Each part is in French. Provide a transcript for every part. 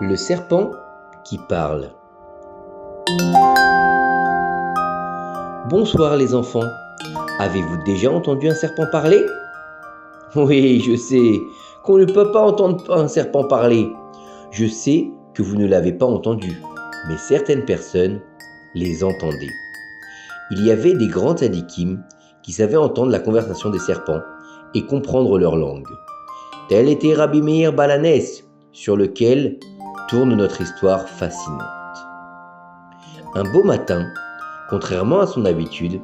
Le serpent qui parle. Bonsoir les enfants. Avez-vous déjà entendu un serpent parler? Oui, je sais qu'on ne peut pas entendre un serpent parler. Je sais que vous ne l'avez pas entendu, mais certaines personnes les entendaient. Il y avait des grands tzadikim qui savaient entendre la conversation des serpents et comprendre leur langue. Tel était Rabbi Meir Baal HaNes, sur lequel tourne notre histoire fascinante. Un beau matin, contrairement à son habitude,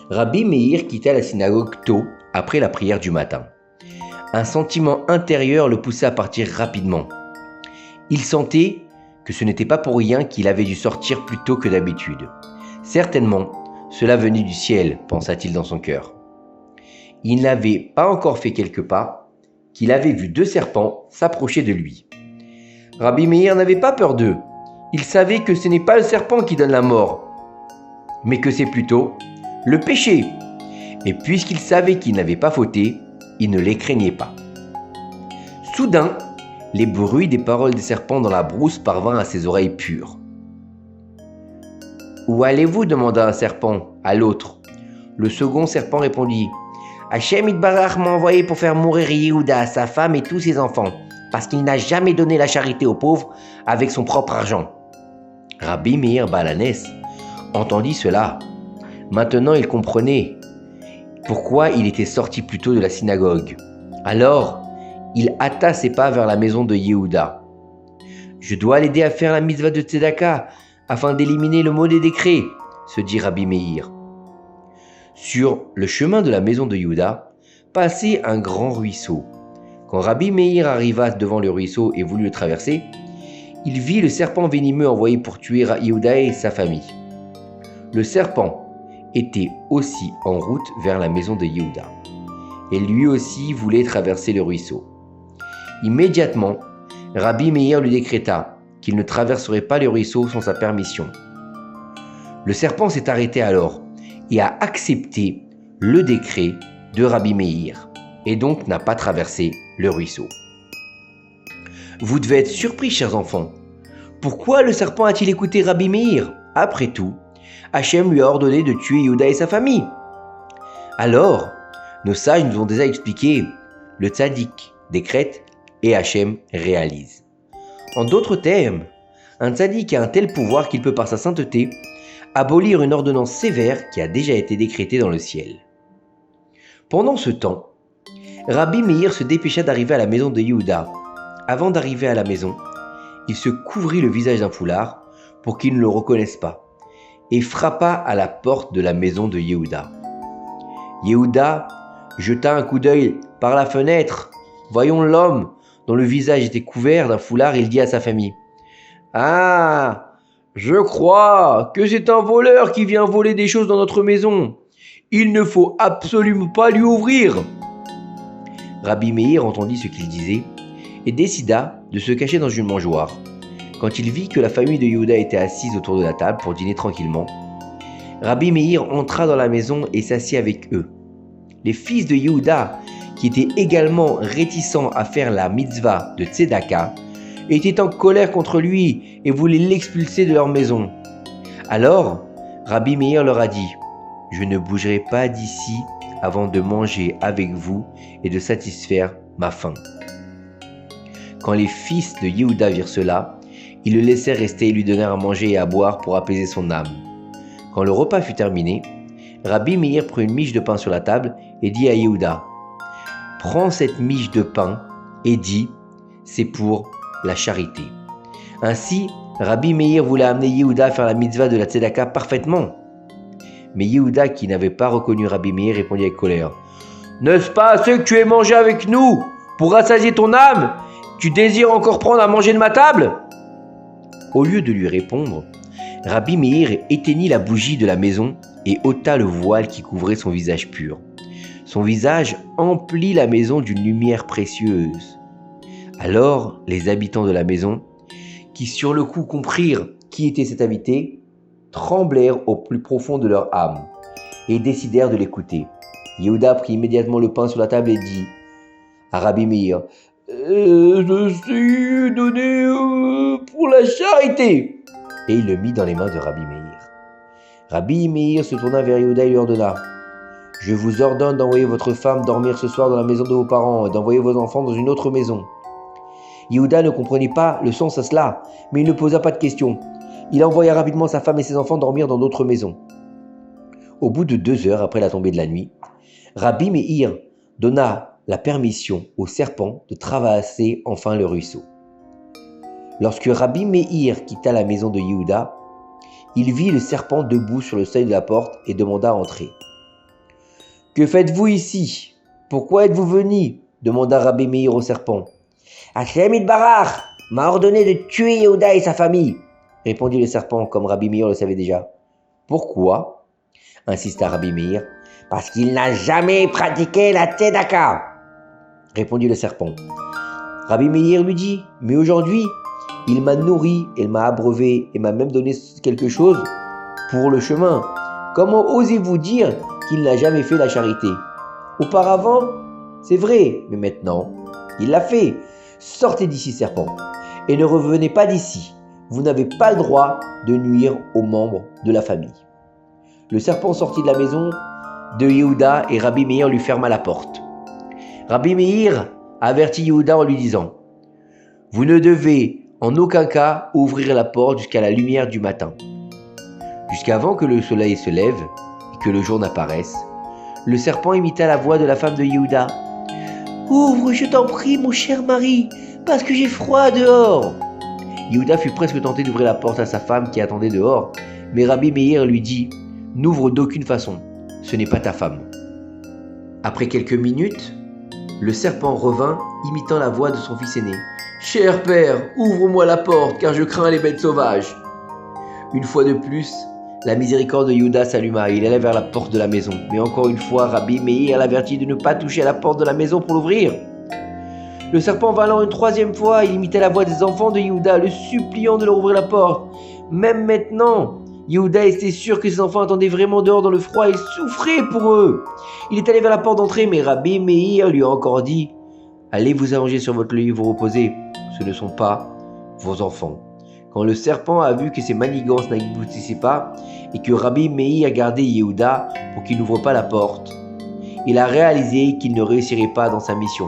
Rabbi Meir quitta la synagogue tôt après la prière du matin. Un sentiment intérieur le poussait à partir rapidement. Il sentait que ce n'était pas pour rien qu'il avait dû sortir plus tôt que d'habitude. Certainement, cela venait du ciel, pensa-t-il dans son cœur. Il n'avait pas encore fait quelques pas qu'il avait vu deux serpents s'approcher de lui. Rabbi Meir n'avait pas peur d'eux. Il savait que ce n'est pas le serpent qui donne la mort, mais que c'est plutôt le péché. Et puisqu'il savait qu'il n'avait pas fauté, il ne les craignait pas. Soudain, les bruits des paroles des serpents dans la brousse parvinrent à ses oreilles pures. « Où allez-vous » demanda un serpent à l'autre. Le second serpent répondit « Hachem Yitbarach m'a envoyé pour faire mourir Yehuda, sa femme et tous ses enfants, parce qu'il n'a jamais donné la charité aux pauvres avec son propre argent. » Rabbi Meir Baal HaNes entendit cela. Maintenant, il comprenait pourquoi il était sorti plus tôt de la synagogue. Alors, il hâta ses pas vers la maison de Yehuda. « Je dois l'aider à faire la mitzvah de Tzedaka afin d'éliminer le mauvais décret, » se dit Rabbi Meir. Sur le chemin de la maison de Yehuda passait un grand ruisseau. Quand Rabbi Meir arriva devant le ruisseau et voulut le traverser, il vit le serpent venimeux envoyé pour tuer Yehuda et sa famille. Le serpent était aussi en route vers la maison de Yehuda, et lui aussi voulait traverser le ruisseau. Immédiatement, Rabbi Meir lui décréta qu'il ne traverserait pas le ruisseau sans sa permission. Le serpent s'est arrêté alors et a accepté le décret de Rabbi Meir, et donc n'a pas traversé le ruisseau. Vous devez être surpris, chers enfants. Pourquoi le serpent a-t-il écouté Rabbi Meir? Après tout, Hachem lui a ordonné de tuer Yehuda et sa famille. Alors, nos sages nous ont déjà expliqué, le tzaddik décrète et Hachem réalise. En d'autres termes, un tzaddik a un tel pouvoir qu'il peut par sa sainteté abolir une ordonnance sévère qui a déjà été décrétée dans le ciel. Pendant ce temps, Rabbi Meir se dépêcha d'arriver à la maison de Yehuda. Avant d'arriver à la maison, il se couvrit le visage d'un foulard pour qu'il ne le reconnaisse pas et frappa à la porte de la maison de Yehuda. Yehuda jeta un coup d'œil par la fenêtre. Voyons l'homme dont le visage était couvert d'un foulard, il dit à sa famille « Ah, je crois que c'est un voleur qui vient voler des choses dans notre maison. Il ne faut absolument pas lui ouvrir. » Rabbi Meir entendit ce qu'il disait et décida de se cacher dans une mangeoire. Quand il vit que la famille de Yehuda était assise autour de la table pour dîner tranquillement, Rabbi Meir entra dans la maison et s'assit avec eux. Les fils de Yehuda, qui étaient également réticents à faire la mitzvah de Tzedaka, étaient en colère contre lui et voulaient l'expulser de leur maison. Alors, Rabbi Meir leur a dit « Je ne bougerai pas d'ici avant de manger avec vous et de satisfaire ma faim. » Quand les fils de Yehuda virent cela, ils le laissèrent rester et lui donnèrent à manger et à boire pour apaiser son âme. Quand le repas fut terminé, Rabbi Meir prit une miche de pain sur la table et dit à Yehuda « Prends cette miche de pain et dis « C'est pour la charité. » Ainsi, Rabbi Meir voulait amener Yehuda à faire la mitzvah de la tzedaka parfaitement. Mais Yehuda, qui n'avait pas reconnu Rabbi Meir, répondit avec colère « N'est-ce pas assez que tu aies mangé avec nous pour rassasier ton âme? Tu désires encore prendre à manger de ma table ?» Au lieu de lui répondre, Rabbi Meir éteignit la bougie de la maison et ôta le voile qui couvrait son visage pur. Son visage emplit la maison d'une lumière précieuse. Alors, les habitants de la maison, qui sur le coup comprirent qui était cet invité, tremblèrent au plus profond de leur âme et décidèrent de l'écouter. Yehuda prit immédiatement le pain sur la table et dit à Rabbi Meir Je suis donné pour la charité. Et il le mit dans les mains de Rabbi Meir. Rabbi Meir se tourna vers Yehuda et lui ordonna: Je vous ordonne d'envoyer votre femme dormir ce soir dans la maison de vos parents et d'envoyer vos enfants dans une autre maison. Yehuda ne comprenait pas le sens à cela, mais il ne posa pas de questions. Il envoya rapidement sa femme et ses enfants dormir dans d'autres maisons. Au bout de 2 heures après la tombée de la nuit, Rabbi Meir donna la permission au serpent de traverser enfin le ruisseau. Lorsque Rabbi Meir quitta la maison de Yehuda, il vit le serpent debout sur le seuil de la porte et demanda à entrer. « Que faites-vous ici? Pourquoi êtes-vous venu ?» demanda Rabbi Meir au serpent. « Hashem Yitbarach m'a ordonné de tuer Yehuda et sa famille, » répondit le serpent, comme Rabbi Meir le savait déjà. « Pourquoi ?» insista Rabbi Meir. « Parce qu'il n'a jamais pratiqué la tzedaka, » répondit le serpent. Rabbi Meir lui dit: « Mais aujourd'hui, il m'a nourri, il m'a abreuvé et m'a même donné quelque chose pour le chemin. Comment osez-vous dire qu'il n'a jamais fait la charité? Auparavant, c'est vrai, mais maintenant, il l'a fait. Sortez d'ici, serpent, et ne revenez pas d'ici. Vous n'avez pas le droit de nuire aux membres de la famille. » Le serpent sortit de la maison de Yehuda et Rabbi Meir lui ferma la porte. Rabbi Meir avertit Yehuda en lui disant: « Vous ne devez en aucun cas ouvrir la porte jusqu'à la lumière du matin. » Jusqu'avant que le soleil se lève et que le jour n'apparaisse, le serpent imita la voix de la femme de Yehuda. « Ouvre, je t'en prie, mon cher mari, parce que j'ai froid dehors. » Yehuda fut presque tenté d'ouvrir la porte à sa femme qui attendait dehors, mais Rabbi Meir lui dit: « N'ouvre d'aucune façon, ce n'est pas ta femme. » Après quelques minutes, le serpent revint, imitant la voix de son fils aîné. « Cher père, ouvre-moi la porte, car je crains les bêtes sauvages. » Une fois de plus, la miséricorde de Yehuda s'alluma et il alla vers la porte de la maison. Mais encore une fois, Rabbi Meir l'avertit de ne pas toucher à la porte de la maison pour l'ouvrir. Le serpent vint alors une 3e fois, il imitait la voix des enfants de Yehuda, le suppliant de leur ouvrir la porte. Même maintenant, Yehuda était sûr que ses enfants attendaient vraiment dehors dans le froid et souffraient pour eux. Il est allé vers la porte d'entrée, mais Rabbi Meir lui a encore dit: « Allez vous arranger sur votre lit et vous reposer, ce ne sont pas vos enfants. » Quand le serpent a vu que ses manigances n'aboutissaient pas et que Rabbi Meir gardait Yehuda pour qu'il n'ouvre pas la porte, il a réalisé qu'il ne réussirait pas dans sa mission.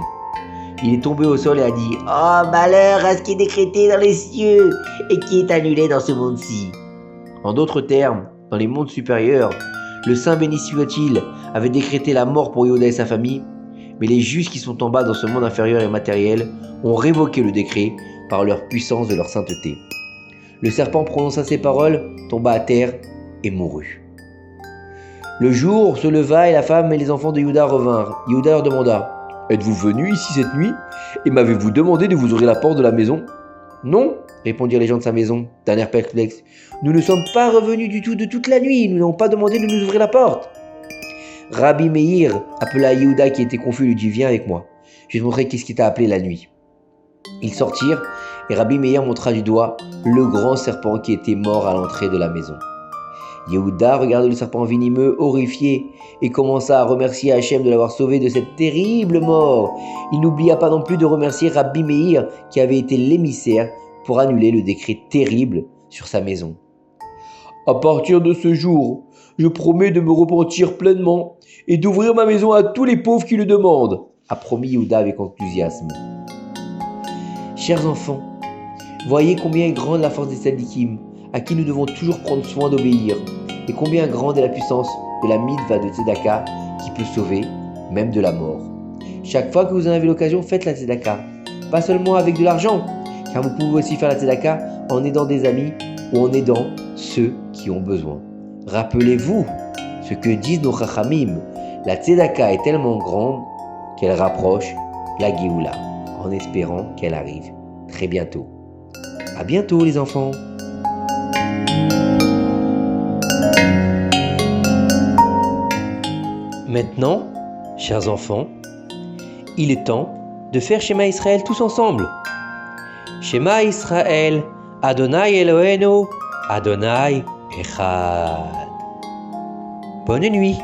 Il est tombé au sol et a dit: « Oh, malheur à ce qui est décrété dans les cieux et qui est annulé dans ce monde-ci. » En d'autres termes, dans les mondes supérieurs, le Saint béni soit-il avait décrété la mort pour Yehuda et sa famille, mais les justes qui sont en bas dans ce monde inférieur et matériel ont révoqué le décret par leur puissance de leur sainteté. Le serpent prononça ces paroles, tomba à terre et mourut. Le jour se leva et la femme et les enfants de Yehuda revinrent. Yehuda leur demanda: « Êtes-vous venus ici cette nuit et m'avez-vous demandé de vous ouvrir la porte de la maison ?»« Non, » répondirent les gens de sa maison, d'un air perplexe. « Nous ne sommes pas revenus du tout de toute la nuit, nous n'avons pas demandé de nous ouvrir la porte. » Rabbi Meir appela Yehuda qui était confus et lui dit: « Viens avec moi, je vais te montrer qu'est-ce qui t'a appelé la nuit. » Ils sortirent et Rabbi Meir montra du doigt le grand serpent qui était mort à l'entrée de la maison. Yehuda regarda le serpent venimeux, horrifié, et commença à remercier Hachem de l'avoir sauvé de cette terrible mort. Il n'oublia pas non plus de remercier Rabbi Meir qui avait été l'émissaire pour annuler le décret terrible sur sa maison. « À partir de ce jour, je promets de me repentir pleinement et d'ouvrir ma maison à tous les pauvres qui le demandent, » a promis Yehuda avec enthousiasme. Chers enfants, voyez combien est grande la force des tzadikim, à qui nous devons toujours prendre soin d'obéir, et combien grande est la puissance de la mitzvah de tzedaka qui peut sauver, même de la mort. Chaque fois que vous en avez l'occasion, faites la tzedaka, pas seulement avec de l'argent, car vous pouvez aussi faire la tzedaka en aidant des amis ou en aidant ceux qui ont besoin. Rappelez-vous ce que disent nos chachamim, la tzedaka est tellement grande qu'elle rapproche la Géoula, en espérant qu'elle arrive très bientôt. À bientôt les enfants. Maintenant, chers enfants, il est temps de faire Shema Israël tous ensemble. Shema Israël, Adonai Eloheinu, Adonai Echad. Bonne nuit.